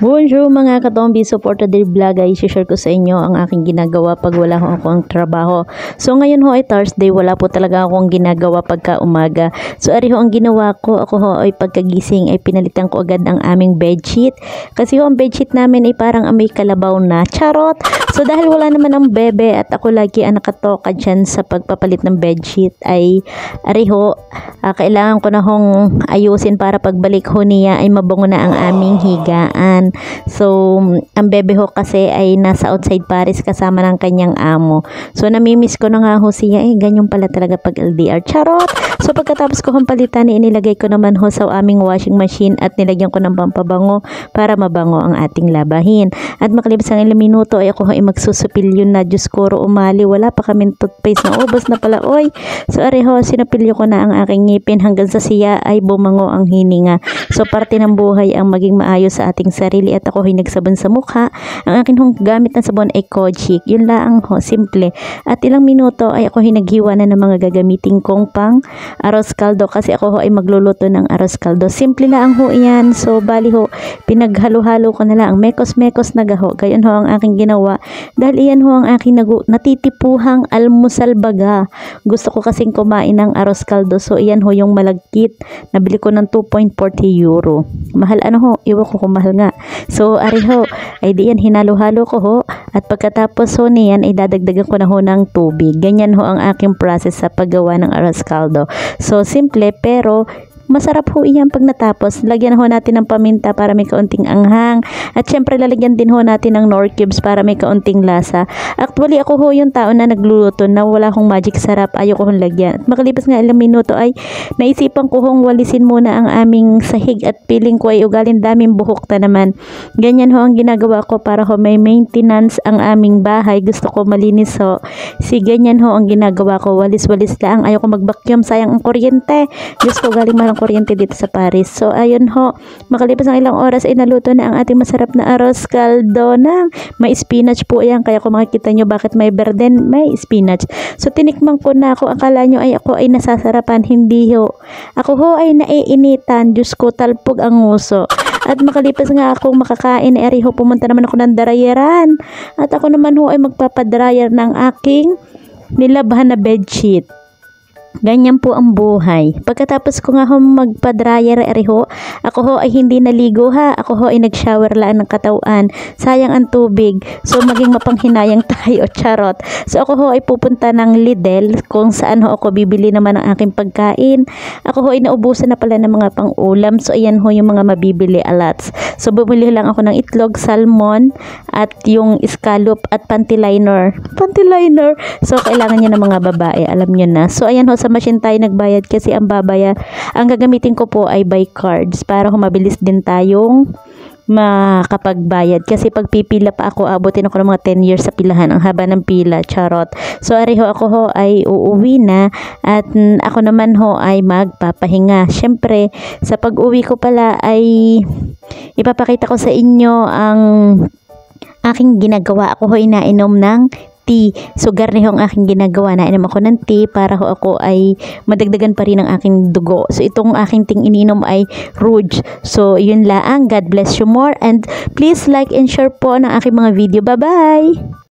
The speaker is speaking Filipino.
Bonjour mga katombi, support today vlog ay share ko sa inyo ang aking ginagawa pag wala ho akong trabaho. So ngayon ho ay Thursday, wala po talaga akong ginagawa pagka umaga. So ari ho ang ginawa ko, ako ho ay pagkagising ay pinalitan ko agad ang aming bedsheet. Kasi ho ang bedsheet namin ay parang amoy kalabaw na, charot! So dahil wala naman ang bebe at ako lagi ang nakatoka dyan sa pagpapalit ng bedsheet ay ari ho, kailangan ko na hong ayusin para pagbalik ho niya ay mabango na ang aming higaan. So, ang bebe ho kasi ay nasa outside Paris kasama ng kanyang amo. So, namimiss ko na nga ho siya. Ganyan pala talaga pag LDR. Charot! So, pagkatapos ko hong palitan, inilagay ko naman ho sa aming washing machine at nilagyan ko ng pampabango para mabango ang ating labahin. At makalipas ang ilang minuto ay ako ho ay magsusupilyo na. Diyos ko, umali. Wala pa kaming toothpaste na ubos na pala. Oy! So, ari ho, sinupilyo ko na ang aking ngipin hanggang sa siya ay bumango ang hininga. So, parte ng buhay ang maging maayos sa ating sarili at ako ay nagsabon sa mukha. Ang akin hong gamit na sabon ay Kojic. Yun lang ho, simple. At ilang minuto ay ako ay naghiwa na ng mga gagamitin kong pang arroz caldo kasi ako ho ay magluluto ng arroz caldo. Simple lang ho yan. So, bali ho, pinaghalo-halo ko na lang. Mekos-mekos na gaho. Gayon ho ang aking ginawa. Dahil iyan ho ang aking natitipuhang almusal baga. Gusto ko kasing kumain ng arroz caldo. So, iyan ho yung malagkit. Nabili ko ng 2.40 euro. Mahal ano ho? Iwan ko kung mahal nga. So, ari ho, ay diyan hinalo-halo ko ho at pagkatapos ho niyan ay dadagdagan ko na ho ng tubig. Ganyan ho ang aking process sa paggawa ng arroz caldo. So, simple pero masarap ho iyan pag natapos. Lagyan ho natin ng paminta para may kaunting anghang. At syempre lalagyan din ho natin ng Knorr cubes para may kaunting lasa. Actually ako ho yung tao na nagluluto na wala hong magic sarap. Ayoko hong lagyan. At makalipas nga ilang minuto ay naisipan ko hong walisin muna ang aming sahig at piling ko ay ugaling daming buhok na naman. Ganyan ho ang ginagawa ko para ho may maintenance ang aming bahay. Gusto ko malinis ho. Ganyan ho ang ginagawa ko. Walis-walis lang. Ayoko mag-vacuum. Sayang ang kuryente. Diyos ko galing malang kuryente dito sa Paris. So, ayun ho. Makalipas ng ilang oras ay naluto na ang ating masarap na arroz caldo na may spinach po yan. Kaya kung makikita nyo bakit may berden, may spinach. So, tinikman ko na ako. Akala nyo ay ako ay nasasarapan. Hindi ho. Ako ho ay naiinitan. Diyos ko, talpog ang nguso. At makalipas nga akong makakain, eri ho, pumunta naman ako ng dryeran. At ako naman ho ay magpapadryer ng aking nilabhan na bedsheet. Ganyan po ang buhay. Pagkatapos ko nga ho magpa-dryer ho, ako ho ay hindi naligo ha. Ako ho ay nag-shower lang ng katawan. Sayang ang tubig. So maging mapanghinayang tayo, charot. So ako ho ay pupunta ng Lidl kung saan ho ako bibili naman ng aking pagkain. Ako ho ay naubusan na pala ng mga pang-ulam. So ayan ho yung mga mabibili alats. So bumili lang ako ng itlog, salmon, at yung scallop at panty liner. Panty liner. So kailangan niya ng mga babae. Alam niyo na. So ayan ho, sa machine tayo nagbayad kasi ang gagamitin ko po ay by cards para humabilis din tayong makapagbayad kasi pag pipila pa ako, abutin ako ng mga 10 years sa pilahan, ang haba ng pila, charot. So ariho ako ho ay uuwi na at ako naman ho ay magpapahinga. Syempre sa pag-uwi ko pala ay ipapakita ko sa inyo ang aking ginagawa. Ako ho ay nainom ng tea. So, garni ho ang aking ginagawa. Nainom ako ng tea para ho ako ay madagdagan pa rin ang aking dugo. So, itong aking ting ininom ay Rouge. So, yun lang. God bless you more. And please like and share po ng aking mga video. Bye-bye!